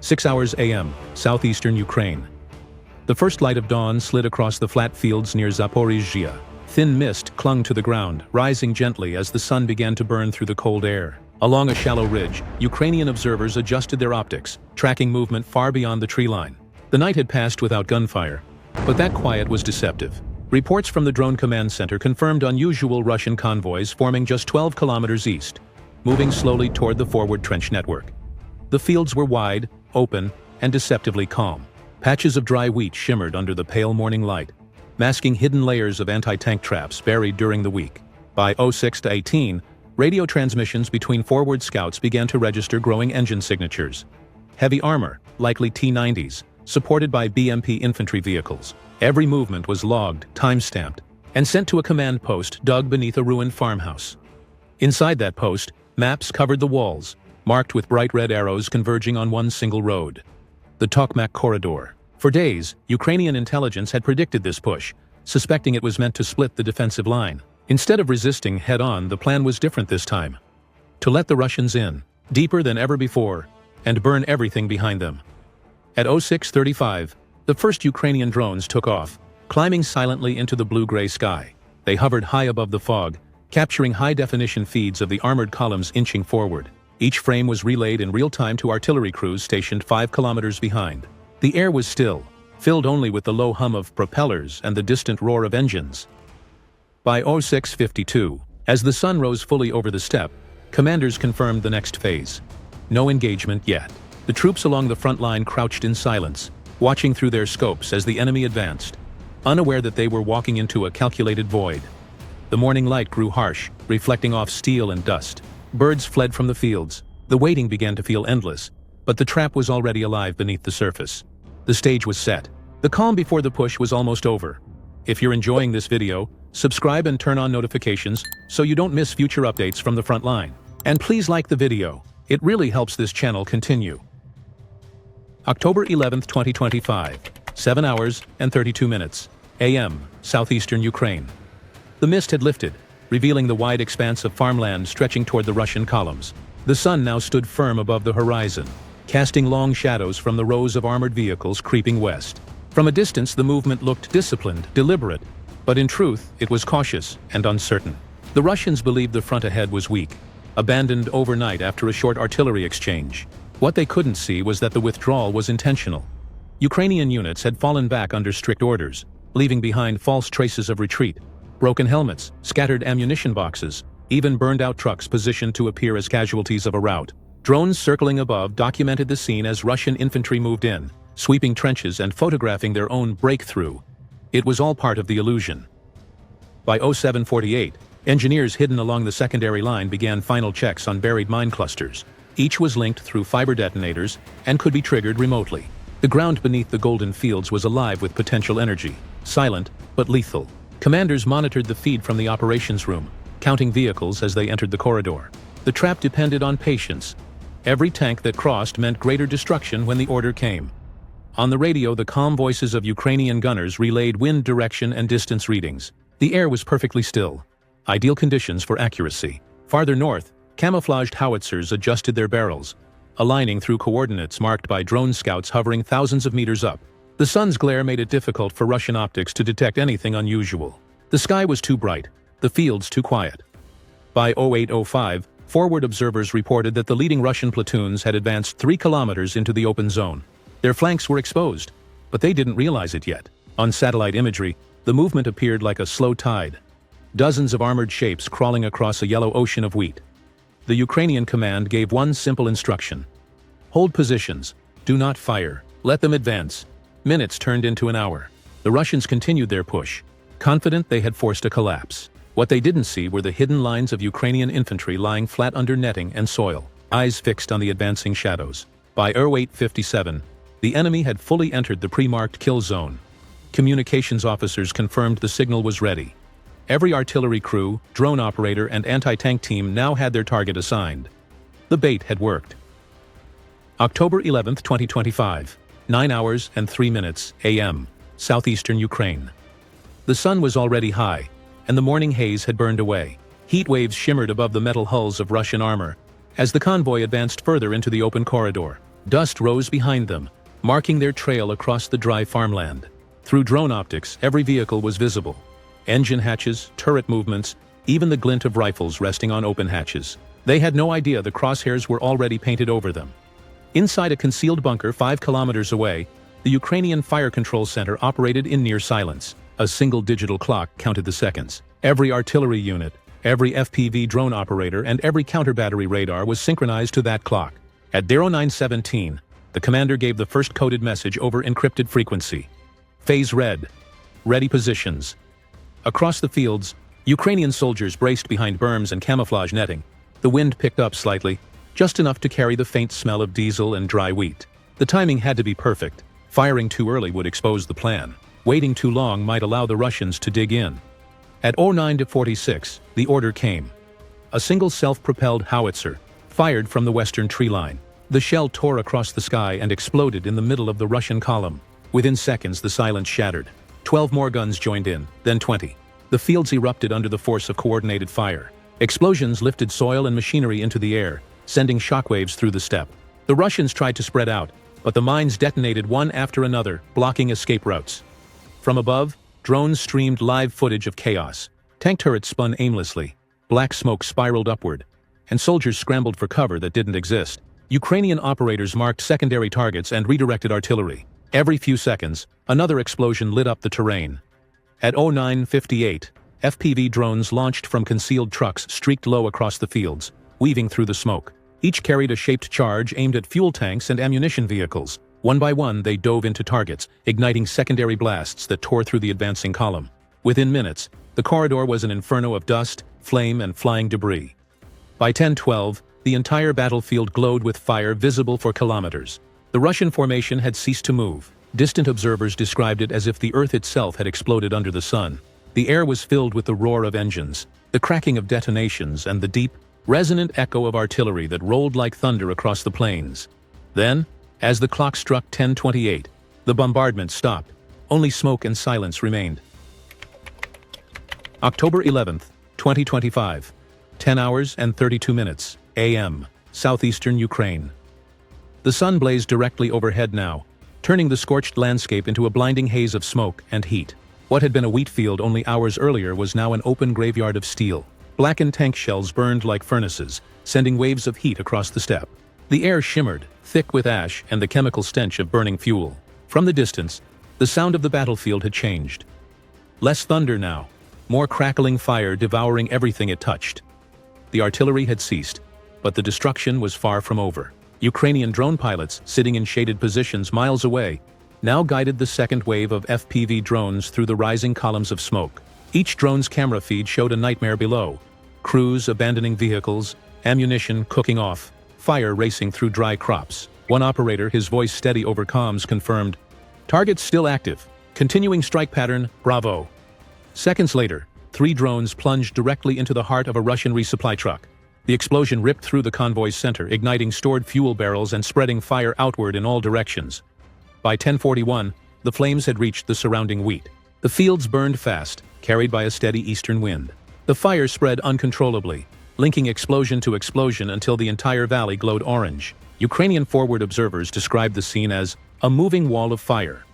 6 a.m., southeastern Ukraine. The first light of dawn slid across the flat fields near Zaporizhzhia. Thin mist clung to the ground, rising gently as the sun began to burn through the cold air. Along a shallow ridge, Ukrainian observers adjusted their optics, tracking movement far beyond the tree line. The night had passed without gunfire, but that quiet was deceptive. Reports from the drone command center confirmed unusual Russian convoys forming just 12 kilometers east, moving slowly toward the forward trench network. The fields were wide, open, and deceptively calm. Patches of dry wheat shimmered under the pale morning light, masking hidden layers of anti-tank traps buried during the week. By 06:18, radio transmissions between forward scouts began to register growing engine signatures. Heavy armor, likely T-90s, supported by BMP infantry vehicles. Every movement was logged, time-stamped, and sent to a command post dug beneath a ruined farmhouse. Inside that post, maps covered the walls, marked with bright red arrows converging on one single road. The Tokmak corridor. For days, Ukrainian intelligence had predicted this push, suspecting it was meant to split the defensive line. Instead of resisting head-on, the plan was different this time. To let the Russians in, deeper than ever before, and burn everything behind them. At 06:35, the first Ukrainian drones took off, climbing silently into the blue-gray sky. They hovered high above the fog, capturing high-definition feeds of the armored columns inching forward. Each frame was relayed in real time to artillery crews stationed 5 kilometers behind. The air was still, filled only with the low hum of propellers and the distant roar of engines. By 06:52, as the sun rose fully over the steppe, commanders confirmed the next phase. No engagement yet. The troops along the front line crouched in silence, watching through their scopes as the enemy advanced, unaware that they were walking into a calculated void. The morning light grew harsh, reflecting off steel and dust. Birds fled from the fields. The waiting began to feel endless, but the trap was already alive beneath the surface. The stage was set. The calm before the push was almost over. If you're enjoying this video, subscribe and turn on notifications so you don't miss future updates from the front line. And please like the video. It really helps this channel continue. October 11, 2025, 7:32 a.m., southeastern Ukraine. The mist had lifted, revealing the wide expanse of farmland stretching toward the Russian columns. The sun now stood firm above the horizon, casting long shadows from the rows of armored vehicles creeping west. From a distance, the movement looked disciplined, deliberate, but in truth, it was cautious and uncertain. The Russians believed the front ahead was weak, abandoned overnight after a short artillery exchange. What they couldn't see was that the withdrawal was intentional. Ukrainian units had fallen back under strict orders, leaving behind false traces of retreat. Broken helmets, scattered ammunition boxes, even burned-out trucks positioned to appear as casualties of a rout. Drones circling above documented the scene as Russian infantry moved in, sweeping trenches and photographing their own breakthrough. It was all part of the illusion. By 07:48, engineers hidden along the secondary line began final checks on buried mine clusters. Each was linked through fiber detonators and could be triggered remotely. The ground beneath the golden fields was alive with potential energy, silent but lethal. Commanders monitored the feed from the operations room, counting vehicles as they entered the corridor. The trap depended on patience. Every tank that crossed meant greater destruction when the order came. On the radio, the calm voices of Ukrainian gunners relayed wind direction and distance readings. The air was perfectly still, ideal conditions for accuracy. Farther north, camouflaged howitzers adjusted their barrels, aligning through coordinates marked by drone scouts hovering thousands of meters up. The sun's glare made it difficult for Russian optics to detect anything unusual. The sky was too bright, the fields too quiet. By 08:05, forward observers reported that the leading Russian platoons had advanced 3 kilometers into the open zone. Their flanks were exposed, but they didn't realize it yet. On satellite imagery, the movement appeared like a slow tide. Dozens of armored shapes crawling across a yellow ocean of wheat. The Ukrainian command gave one simple instruction: hold positions, do not fire, let them advance. Minutes turned into an hour. The Russians continued their push, confident they had forced a collapse. What they didn't see were the hidden lines of Ukrainian infantry lying flat under netting and soil, eyes fixed on the advancing shadows. By 08:57, the enemy had fully entered the pre-marked kill zone. Communications officers confirmed the signal was ready. Every artillery crew, drone operator, and anti-tank team now had their target assigned. The bait had worked. October 11, 2025, 9:03 a.m., southeastern Ukraine. The sun was already high, and the morning haze had burned away. Heat waves shimmered above the metal hulls of Russian armor as the convoy advanced further into the open corridor. Dust rose behind them, marking their trail across the dry farmland. Through drone optics, every vehicle was visible. Engine hatches, turret movements, even the glint of rifles resting on open hatches. They had no idea the crosshairs were already painted over them. Inside a concealed bunker 5 kilometers away, the Ukrainian Fire Control Center operated in near silence. A single digital clock counted the seconds. Every artillery unit, every FPV drone operator, and every counter-battery radar was synchronized to that clock. At 0917, the commander gave the first coded message over encrypted frequency. Phase red. Ready positions. Across the fields, Ukrainian soldiers braced behind berms and camouflage netting. The wind picked up slightly, just enough to carry the faint smell of diesel and dry wheat. The timing had to be perfect. Firing too early would expose the plan. Waiting too long might allow the Russians to dig in. At 09:46, the order came. A single self-propelled howitzer fired from the western tree line. The shell tore across the sky and exploded in the middle of the Russian column. Within seconds, the silence shattered. 12 more guns joined in, then 20. The fields erupted under the force of coordinated fire. Explosions lifted soil and machinery into the air, sending shockwaves through the steppe. The Russians tried to spread out, but the mines detonated one after another, blocking escape routes. From above, drones streamed live footage of chaos. Tank turrets spun aimlessly, black smoke spiraled upward, and soldiers scrambled for cover that didn't exist. Ukrainian operators marked secondary targets and redirected artillery. Every few seconds, another explosion lit up the terrain. At 09:58, FPV drones launched from concealed trucks streaked low across the fields, weaving through the smoke. Each carried a shaped charge aimed at fuel tanks and ammunition vehicles. One by one, they dove into targets, igniting secondary blasts that tore through the advancing column. Within minutes, the corridor was an inferno of dust, flame, and flying debris. By 10:12, the entire battlefield glowed with fire visible for kilometers. The Russian formation had ceased to move. Distant observers described it as if the earth itself had exploded under the sun. The air was filled with the roar of engines, the cracking of detonations, and the deep, resonant echo of artillery that rolled like thunder across the plains. Then, as the clock struck 10:28, the bombardment stopped. Only smoke and silence remained. October 11th, 2025, 10 hours and 32 minutes, a.m., southeastern Ukraine. The sun blazed directly overhead now, turning the scorched landscape into a blinding haze of smoke and heat. What had been a wheat field only hours earlier was now an open graveyard of steel. Blackened tank shells burned like furnaces, sending waves of heat across the steppe. The air shimmered, thick with ash and the chemical stench of burning fuel. From the distance, the sound of the battlefield had changed. Less thunder now, more crackling fire devouring everything it touched. The artillery had ceased, but the destruction was far from over. Ukrainian drone pilots, sitting in shaded positions miles away, now guided the second wave of FPV drones through the rising columns of smoke. Each drone's camera feed showed a nightmare below. Crews abandoning vehicles, ammunition cooking off, fire racing through dry crops. One operator, his voice steady over comms, confirmed, "Target still active. Continuing strike pattern, Bravo." Seconds later, 3 drones plunged directly into the heart of a Russian resupply truck. The explosion ripped through the convoy's center, igniting stored fuel barrels and spreading fire outward in all directions. By 10:41, the flames had reached the surrounding wheat. The fields burned fast, carried by a steady eastern wind. The fire spread uncontrollably, linking explosion to explosion until the entire valley glowed orange. Ukrainian forward observers described the scene as a moving wall of fire.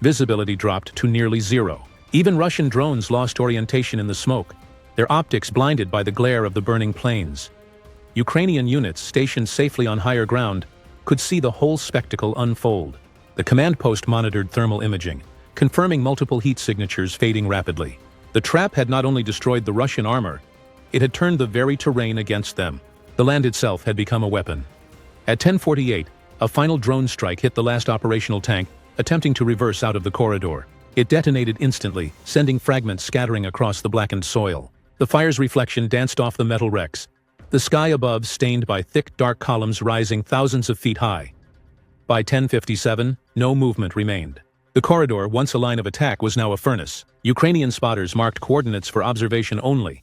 Visibility dropped to nearly zero. Even Russian drones lost orientation in the smoke, their optics blinded by the glare of the burning plains. Ukrainian units stationed safely on higher ground could see the whole spectacle unfold. The command post monitored thermal imaging, confirming multiple heat signatures fading rapidly. The trap had not only destroyed the Russian armor, it had turned the very terrain against them. The land itself had become a weapon. At 10:48, a final drone strike hit the last operational tank, attempting to reverse out of the corridor. It detonated instantly, sending fragments scattering across the blackened soil. The fire's reflection danced off the metal wrecks, the sky above stained by thick, dark columns rising thousands of feet high. By 10:57, no movement remained. The corridor, once a line of attack, was now a furnace. Ukrainian spotters marked coordinates for observation only.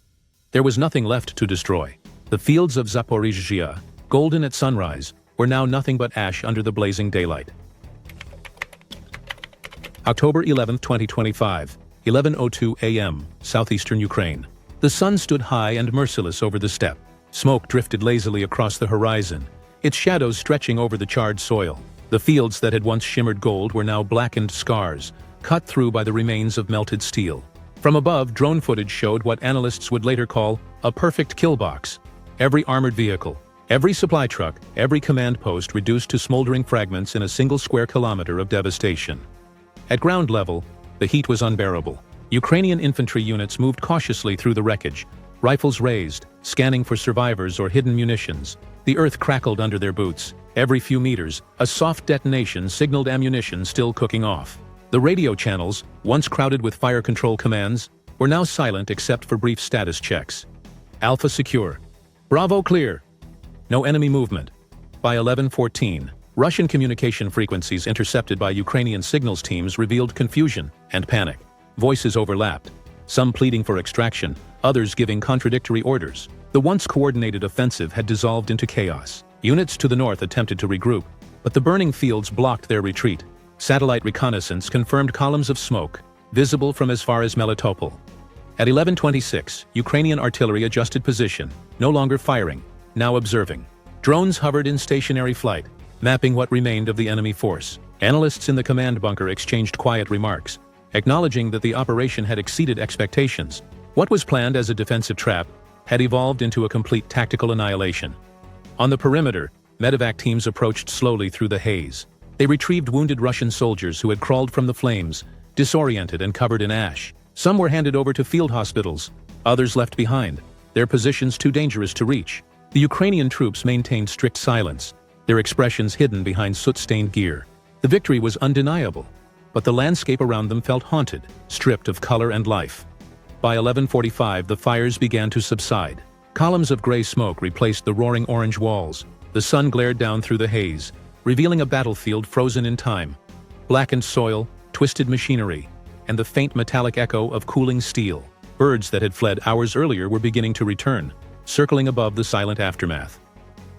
There was nothing left to destroy. The fields of Zaporizhzhia, golden at sunrise, were now nothing but ash under the blazing daylight. October 11, 2025, 11:02 a.m., southeastern Ukraine. The sun stood high and merciless over the steppe. Smoke drifted lazily across the horizon, its shadows stretching over the charred soil. The fields that had once shimmered gold were now blackened scars, cut through by the remains of melted steel. From above, drone footage showed what analysts would later call a perfect kill box. Every armored vehicle, every supply truck, every command post reduced to smoldering fragments in a single square kilometer of devastation. At ground level, the heat was unbearable. Ukrainian infantry units moved cautiously through the wreckage, rifles raised, scanning for survivors or hidden munitions. The earth crackled under their boots. Every few meters, a soft detonation signaled ammunition still cooking off. The radio channels, once crowded with fire control commands, were now silent except for brief status checks. Alpha secure. Bravo clear. No enemy movement. By 11:14, Russian communication frequencies intercepted by Ukrainian signals teams revealed confusion and panic. Voices overlapped, some pleading for extraction, others giving contradictory orders. The once coordinated offensive had dissolved into chaos. Units to the north attempted to regroup, but the burning fields blocked their retreat. Satellite reconnaissance confirmed columns of smoke, visible from as far as Melitopol. At 11:26, Ukrainian artillery adjusted position, no longer firing, now observing. Drones hovered in stationary flight, mapping what remained of the enemy force. Analysts in the command bunker exchanged quiet remarks, acknowledging that the operation had exceeded expectations. What was planned as a defensive trap had evolved into a complete tactical annihilation. On the perimeter, medevac teams approached slowly through the haze. They retrieved wounded Russian soldiers who had crawled from the flames, disoriented and covered in ash. Some were handed over to field hospitals, others left behind, their positions too dangerous to reach. The Ukrainian troops maintained strict silence, their expressions hidden behind soot-stained gear. The victory was undeniable, but the landscape around them felt haunted, stripped of color and life. By 11:45, the fires began to subside. Columns of gray smoke replaced the roaring orange walls. The sun glared down through the haze, revealing a battlefield frozen in time. Blackened soil, twisted machinery, and the faint metallic echo of cooling steel. Birds that had fled hours earlier were beginning to return, circling above the silent aftermath.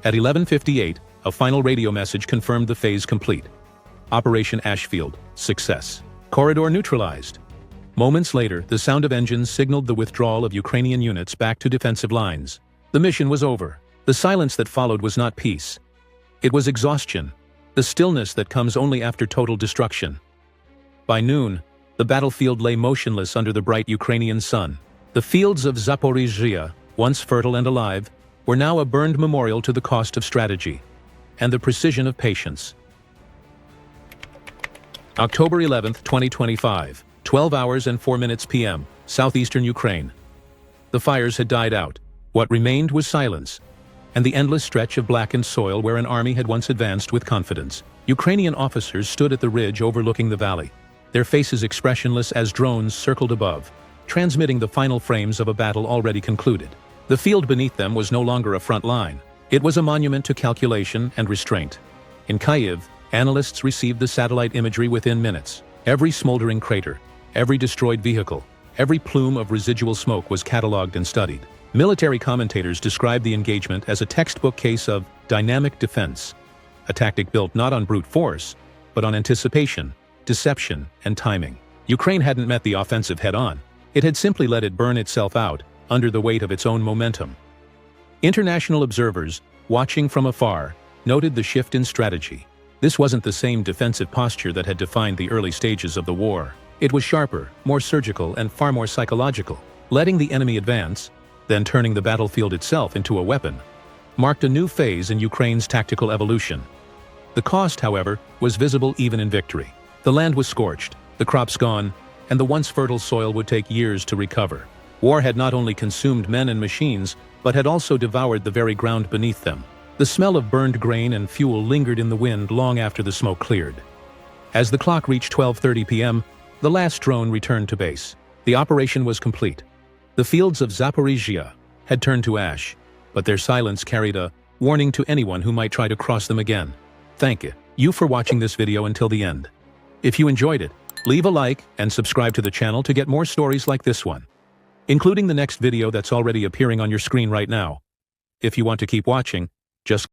At 11:58, a final radio message confirmed the phase complete. Operation Ashfield, success. Corridor neutralized. Moments later, the sound of engines signaled the withdrawal of Ukrainian units back to defensive lines. The mission was over. The silence that followed was not peace. It was exhaustion, the stillness that comes only after total destruction. By noon, the battlefield lay motionless under the bright Ukrainian sun. The fields of Zaporizhzhia, once fertile and alive, were now a burned memorial to the cost of strategy and the precision of patience. October 11, 2025, 12 hours and 4 minutes p.m., southeastern Ukraine. The fires had died out. What remained was silence, and the endless stretch of blackened soil where an army had once advanced with confidence. Ukrainian officers stood at the ridge overlooking the valley, their faces expressionless as drones circled above, transmitting the final frames of a battle already concluded. The field beneath them was no longer a front line. It was a monument to calculation and restraint. In Kyiv, analysts received the satellite imagery within minutes. Every smoldering crater, every destroyed vehicle, every plume of residual smoke was catalogued and studied. Military commentators described the engagement as a textbook case of dynamic defense, a tactic built not on brute force, but on anticipation, deception, and timing. Ukraine hadn't met the offensive head-on. It had simply let it burn itself out, under the weight of its own momentum. International observers, watching from afar, noted the shift in strategy. This wasn't the same defensive posture that had defined the early stages of the war. It was sharper, more surgical, and far more psychological. Letting the enemy advance, then turning the battlefield itself into a weapon, marked a new phase in Ukraine's tactical evolution. The cost, however, was visible even in victory. The land was scorched, the crops gone, and the once fertile soil would take years to recover. War had not only consumed men and machines, but had also devoured the very ground beneath them. The smell of burned grain and fuel lingered in the wind long after the smoke cleared. As the clock reached 12:30 p.m., the last drone returned to base. The operation was complete. The fields of Zaporizhzhia had turned to ash, but their silence carried a warning to anyone who might try to cross them again. Thank you for watching this video until the end. If you enjoyed it, leave a like and subscribe to the channel to get more stories like this one, including the next video that's already appearing on your screen right now. If you want to keep watching, just